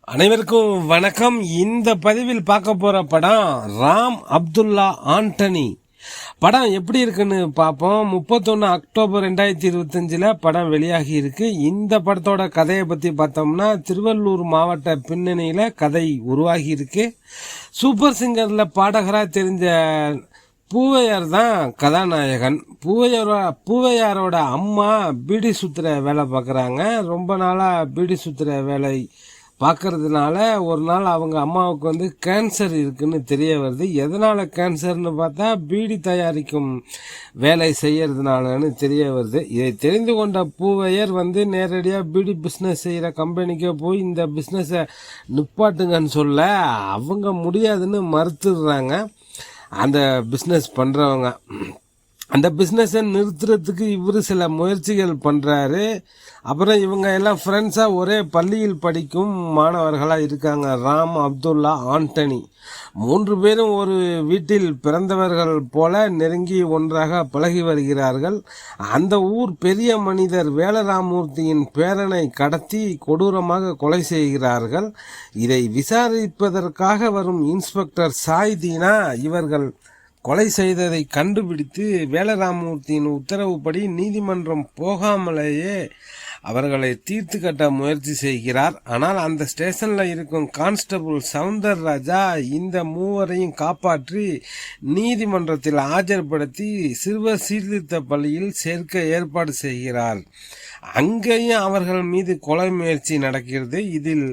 அனைவருக்கும் வணக்கம். இந்த பதிவில் பார்க்க போற படம் ராம் அப்துல்லா ஆண்டனி. படம் எப்படி இருக்குன்னு பார்ப்போம். 31 அக்டோபர் 2025 படம் வெளியாகி இருக்கு. இந்த படத்தோட கதையை பத்தி பார்த்தோம்னா, திருவள்ளூர் மாவட்ட பின்னணியில கதை உருவாகி இருக்கு. சூப்பர் சிங்கர்ல பாடகரா தெரிஞ்ச பூவையார் தான் கதாநாயகன். பூவையாரோட அம்மா பீடி சுத்துற வேலை பார்க்குறாங்க. ரொம்ப நாளா பீடி சுத்துற வேலை பார்க்கறதுனால ஒரு நாள் அவங்க அம்மாவுக்கு கேன்சர் இருக்குன்னு தெரிய வருது. எதனால கேன்சர்னு பார்த்தா பீடி தயாரிக்கும் வேலை செய்யறதுனாலன்னு தெரிய வருது. இதை தெரிந்து கொண்ட பூவையர் நேரடியாக பீடி பிஸ்னஸ் செய்கிற கம்பெனிக்கே போய் இந்த பிஸ்னஸை நிப்பாட்டுங்கன்னு சொல்ல அவங்க முடியாதுன்னு மறுத்துடுறாங்க. அந்த பிஸ்னஸ் பண்ணுறவங்க அந்த பிஸ்னஸை நிறுத்துறதுக்கு இவர் சில முயற்சிகள் பண்ணுறாரு. அப்புறம் இவங்க எல்லாம் ஃப்ரெண்ட்ஸாக ஒரே பள்ளியில் படிக்கும் மாணவர்களாக இருக்காங்க. ராம், அப்துல்லா, ஆண்டனி 3 பேரும் ஒரு வீட்டில் பிறந்தவர்கள் போல நெருங்கி ஒன்றாக பழகி வருகிறார்கள். அந்த ஊர் பெரிய மனிதர் வேலராமூர்த்தியின் பேரனை கடத்தி கொடூரமாக கொலை செய்கிறார்கள். இதை விசாரிப்பதற்காக வரும் இன்ஸ்பெக்டர் சாய்தீனா இவர்கள் கொலை செய்ததை கண்டுபிடித்து வேலராமூர்த்தியின் உத்தரவுப்படி நீதிமன்றம் போகாமலேயே அவர்களை தீர்த்து கட்ட முயற்சி செய்கிறார். ஆனால் அந்த ஸ்டேஷன்ல இருக்கும் கான்ஸ்டபிள் சவுந்தர் ராஜா இந்த மூவரையும் காப்பாற்றி நீதிமன்றத்தில் ஆஜர்படுத்தி சிறுவர் சீர்திருத்த பள்ளியில் சேர்க்க ஏற்பாடு செய்கிறார். அங்கேயும் அவர்கள் மீது கொலை முயற்சி நடக்கிறது. இதில்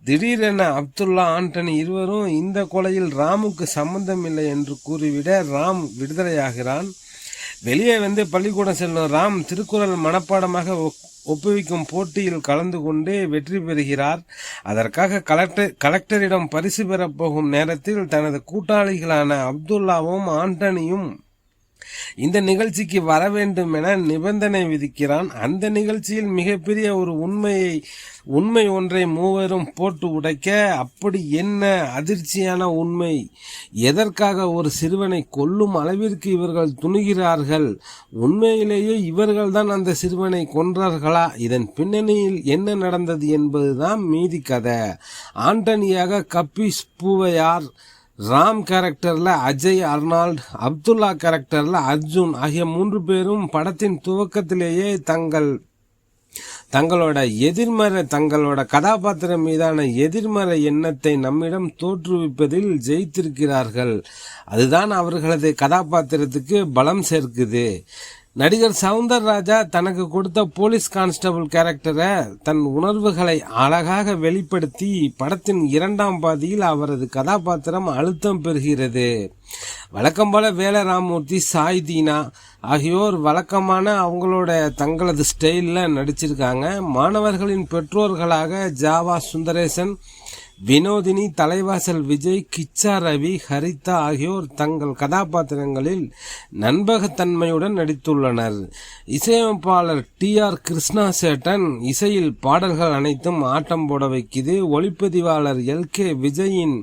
திடீரென அப்துல்லா, ஆண்டனி இருவரும் இந்த கொலையில் ராமுக்கு சம்பந்தம் இல்லை என்று கூறிவிட ராம் விடுதலையாகிறான். வெளியே பள்ளிக்கூடம் செல்லும் ராம் திருக்குறள் மனப்பாடமாக ஒப்புவிக்கும் போட்டியில் கலந்து கொண்டு வெற்றி பெறுகிறார். அதற்காக கலெக்டரிடம் பரிசு பெறப் போகும் நேரத்தில் தனது கூட்டாளிகளான அப்துல்லாவும் ஆண்டனியும் இந்த நிகழ்ச்சிக்கு வர வேண்டும் என நிபந்தனை விதிக்கிறான். அந்த நிகழ்ச்சியில் மிகப்பெரிய ஒரு உண்மை ஒன்றை மூவரும் போட்டு உடைக்க, அப்படி என்ன அதிர்ச்சியான உண்மை? எதற்காக ஒரு சிறுவனை கொல்லும் அளவிற்கு இவர்கள் துணிகிறார்கள்? உண்மையிலேயே இவர்கள்தான் அந்த சிறுவனை கொன்றார்களா? இதன் பின்னணியில் என்ன நடந்தது என்பதுதான் மீதி கதை. ஆண்டனியாக கப்பீஸ் பூவையார், ராம் கேரக்டர்ல அஜய் அர்னால்ட், அப்துல்லா கேரக்டர்ல அர்ஜுன் ஆகிய 3 பேரும் படத்தின் துவக்கத்திலேயே தங்களோட கதாபாத்திரம் மீதான எதிர்மறை எண்ணத்தை நம்மிடம் தோற்றுவிப்பதில் ஜெயித்திருக்கிறார்கள். அதுதான் அவர்களது கதாபாத்திரத்துக்கு பலம் சேர்க்குது. நடிகர் சவுந்தர் ராஜா தனக்கு கொடுத்த போலீஸ் கான்ஸ்டபிள் கேரக்டரை தன் உணர்வுகளை அழகாக வெளிப்படுத்தி படத்தின் 2ஆம் பாதியில் அவரது கதாபாத்திரம் அழுத்தம் பெறுகிறது. வழக்கம் போல வேலராமூர்த்தி, சாய்தீனா ஆகியோர் வழக்கமான தங்களது ஸ்டைல்ல நடிச்சிருக்காங்க. மாணவர்களின் பெற்றோர்களாக ஜாவா சுந்தரேசன், வினோதினி, தலைவாசல் விஜய், கிச்சா ரவி, ஹரிதா ஆகியோர் தங்கள் கதாபாத்திரங்களில் நண்பகத்தன்மையுடன் நடித்துள்ளனர். இசையமைப்பாளர் TR கிருஷ்ணா சேட்டன் இசையில் பாடல்கள் அனைத்தும் ஆட்டம் போட வைக்குது. ஒளிப்பதிவாளர் LK விஜயின்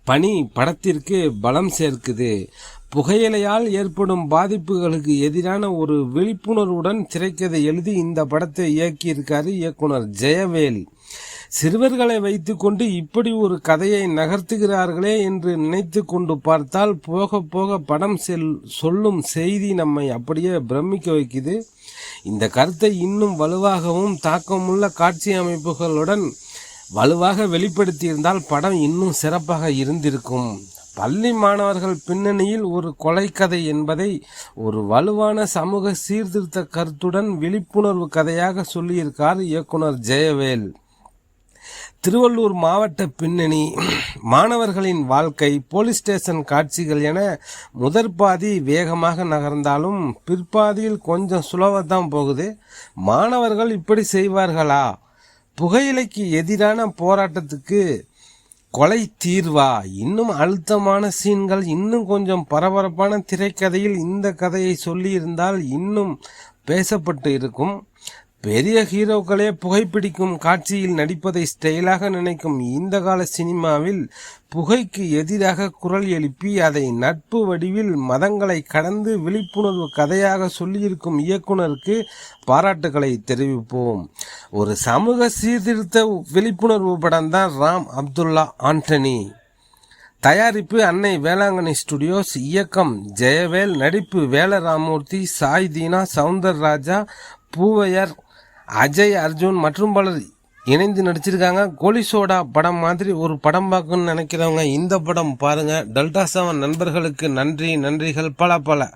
பணி படத்திற்கு பலம் சேர்க்குது. புகையிலையால் ஏற்படும் பாதிப்புகளுக்கு எதிரான ஒரு விழிப்புணர்வுடன் திரைக்கதை எழுதி இந்த படத்தை இயக்கியிருக்காரு இயக்குனர் ஜெயவேல். சிறுவர்களை வைத்துக்கொண்டு இப்படி ஒரு கதையை நகர்த்துகிறார்களே என்று நினைத்து கொண்டு பார்த்தால் போக போக படம் சொல்லும் செய்தி நம்மை அப்படியே பிரமிக்க வைக்குது. இந்த கருத்தை இன்னும் வலுவாகவும் தாக்கமுள்ள காட்சி அமைப்புகளுடன் வலுவாக வெளிப்படுத்தியிருந்தால் படம் இன்னும் சிறப்பாக இருந்திருக்கும். பள்ளி மாணவர்கள் பின்னணியில் ஒரு கொலை கதை என்பதை ஒரு வலுவான சமூக சீர்திருத்த கருத்துடன் விழிப்புணர்வு கதையாக சொல்லியிருக்கார் இயக்குனர் ஜெயவேல். திருவள்ளூர் மாவட்ட பின்னணி, மாணவர்களின் வாழ்க்கை, போலீஸ் ஸ்டேஷன் காட்சிகள் என முதற்பாதி வேகமாக நகர்ந்தாலும் பிற்பாதியில் கொஞ்சம் சுலபத்தான் போகுது. மாணவர்கள் இப்படி செய்வார்களா? புகையிலைக்கு எதிரான போராட்டத்துக்கு கொலை தீர்வா? இன்னும் அழுத்தமான சீன்கள், இன்னும் கொஞ்சம் பரபரப்பான திரைக்கதையில் இந்த கதையை சொல்லியிருந்தால் இன்னும் பேசப்பட்டு இருக்கும். பெரிய ஹீரோக்களே புகைப்பிடிக்கும் காட்சியில் நடிப்பதை ஸ்டைலாக நினைக்கும் இந்த கால சினிமாவில் புகைக்கு எதிராக குரல் எழுப்பி அதை நட்பு வடிவில் மதங்களை கடந்து விழிப்புணர்வு கதையாக சொல்லியிருக்கும் இயக்குனருக்கு பாராட்டுகளை தெரிவிப்போம். ஒரு சமூக சீர்திருத்த விழிப்புணர்வு படம் தான் ராம் அப்துல்லா ஆண்டனி. தயாரிப்பு அன்னை வேளாங்கண்ணி ஸ்டுடியோஸ், இயக்கம் ஜெயவேல், நடிப்பு வேலராமூர்த்தி, சாய் தீனா, சவுந்தரராஜா, பூவையர், அஜய் அர்ஜுன் மற்றும் பலர் இணைந்து நடிச்சிருக்காங்க. கோலி சோடா படம் மாதிரி ஒரு படம் பார்க்கணும்னு நினைக்கிறவங்க இந்த படம் பாருங்க. டெல்டா 7 நண்பர்களுக்கு நன்றிகள் பல.